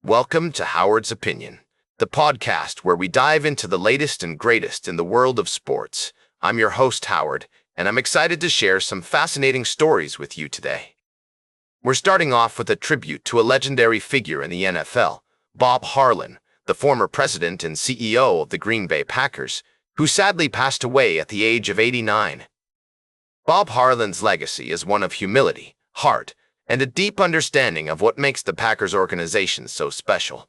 Welcome to Howard's Opinion, the podcast where we dive into the latest and greatest in the world of sports. I'm your host, Howard, and I'm excited to share some fascinating stories with you today. We're starting off with a tribute to a legendary figure in the NFL, Bob Harlan, the former president and CEO of the Green Bay Packers, who sadly passed away at the age of 89. Bob Harlan's legacy is one of humility, heart, and a deep understanding of what makes the Packers organization so special.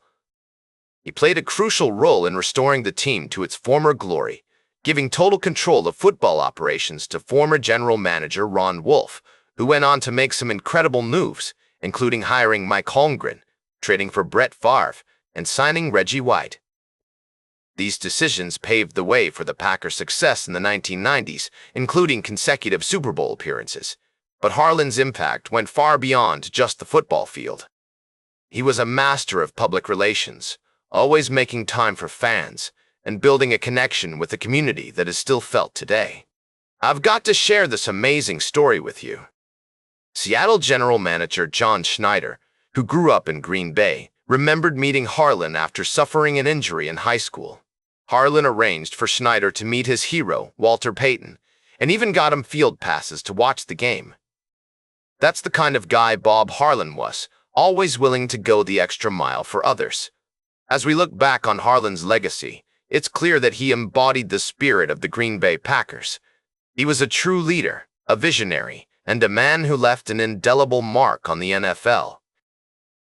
He played a crucial role in restoring the team to its former glory, giving total control of football operations to former general manager Ron Wolf, who went on to make some incredible moves, including hiring Mike Holmgren, trading for Brett Favre, and signing Reggie White. These decisions paved the way for the Packers' success in the 1990s, including consecutive Super Bowl appearances. But Harlan's impact went far beyond just the football field. He was a master of public relations, always making time for fans and building a connection with the community that is still felt today. I've got to share this amazing story with you. Seattle general manager John Schneider, who grew up in Green Bay, remembered meeting Harlan after suffering an injury in high school. Harlan arranged for Schneider to meet his hero, Walter Payton, and even got him field passes to watch the game. That's the kind of guy Bob Harlan was, always willing to go the extra mile for others. As we look back on Harlan's legacy, it's clear that he embodied the spirit of the Green Bay Packers. He was a true leader, a visionary, and a man who left an indelible mark on the NFL.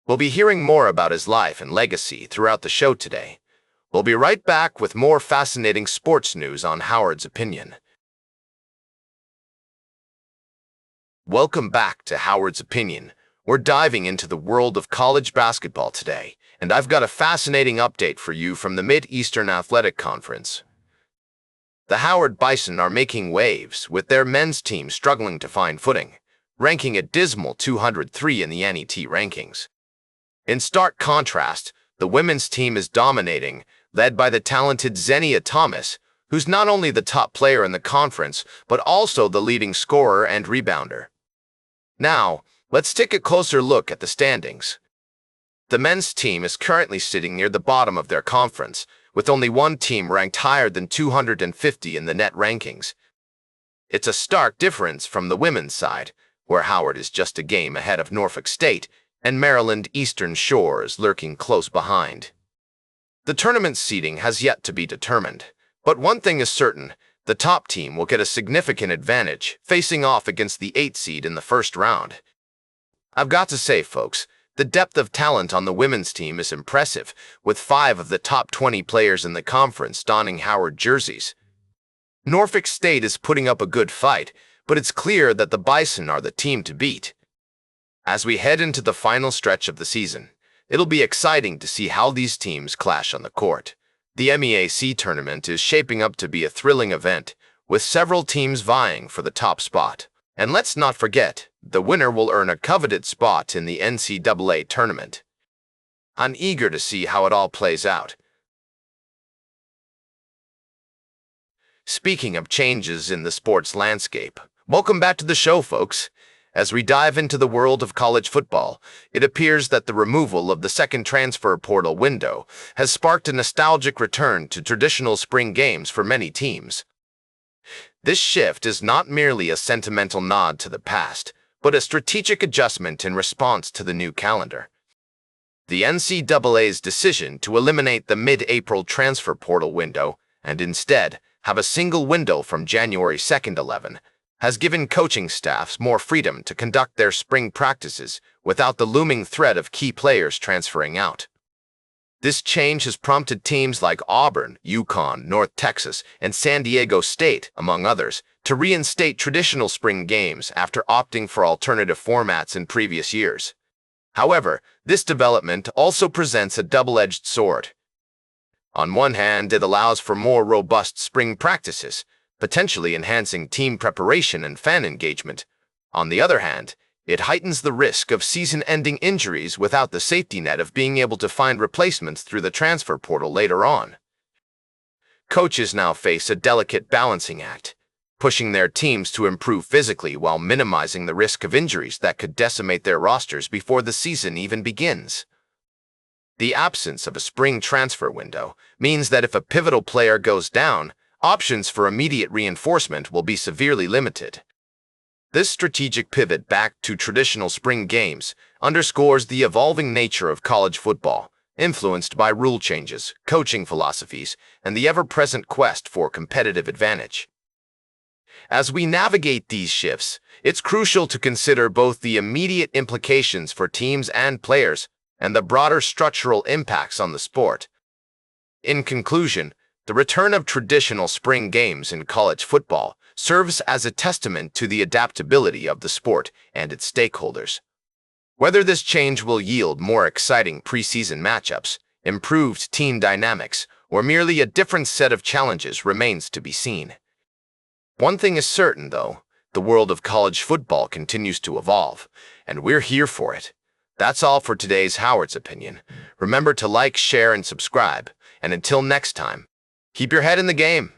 We'll be hearing more about his life and legacy throughout the show today. We'll be right back with more fascinating sports news on Howard's Opinion. Welcome back to Howard's Opinion. We're diving into the world of college basketball today, and I've got a fascinating update for you from the Mid-Eastern Athletic Conference. The Howard Bison are making waves, with their men's team struggling to find footing, ranking a dismal 203 in the NET rankings. In stark contrast, the women's team is dominating, led by the talented Zennia Thomas, who's not only the top player in the conference, but also the leading scorer and rebounder. Now, let's take a closer look at the standings. The men's team is currently sitting near the bottom of their conference, with only one team ranked higher than 250 in the net rankings. It's a stark difference from the women's side, where Howard is just a game ahead of Norfolk State, and Maryland Eastern Shore is lurking close behind. The tournament seeding has yet to be determined, but one thing is certain: the top team will get a significant advantage, facing off against the 8th seed in the first round. I've got to say, folks, the depth of talent on the women's team is impressive, with 5 of the top 20 players in the conference donning Howard jerseys. Norfolk State is putting up a good fight, but it's clear that the Bison are the team to beat. As we head into the final stretch of the season, it'll be exciting to see how these teams clash on the court. The MEAC tournament is shaping up to be a thrilling event, with several teams vying for the top spot. And let's not forget, the winner will earn a coveted spot in the NCAA tournament. I'm eager to see how it all plays out. Speaking of changes in the sports landscape, welcome back to the show, folks. As we dive into the world of college football, it appears that the removal of the second transfer portal window has sparked a nostalgic return to traditional spring games for many teams. This shift is not merely a sentimental nod to the past, but a strategic adjustment in response to the new calendar. The NCAA's decision to eliminate the mid-April transfer portal window and instead have a single window from January 2nd 11 has given coaching staffs more freedom to conduct their spring practices without the looming threat of key players transferring out. This change has prompted teams like Auburn, UConn, North Texas, and San Diego State, among others, to reinstate traditional spring games after opting for alternative formats in previous years. However, this development also presents a double-edged sword. On one hand, it allows for more robust spring practices, potentially enhancing team preparation and fan engagement. On the other hand, it heightens the risk of season-ending injuries without the safety net of being able to find replacements through the transfer portal later on. Coaches now face a delicate balancing act, pushing their teams to improve physically while minimizing the risk of injuries that could decimate their rosters before the season even begins. The absence of a spring transfer window means that if a pivotal player goes down, options for immediate reinforcement will be severely limited. This strategic pivot back to traditional spring games underscores the evolving nature of college football, influenced by rule changes, coaching philosophies, and the ever-present quest for competitive advantage. As we navigate these shifts, it's crucial to consider both the immediate implications for teams and players and the broader structural impacts on the sport. In conclusion, the return of traditional spring games in college football serves as a testament to the adaptability of the sport and its stakeholders. Whether this change will yield more exciting preseason matchups, improved team dynamics, or merely a different set of challenges remains to be seen. One thing is certain, though, the world of college football continues to evolve, and we're here for it. That's all for today's Howard's Opinion. Remember to like, share, and subscribe, and until next time, keep your head in the game.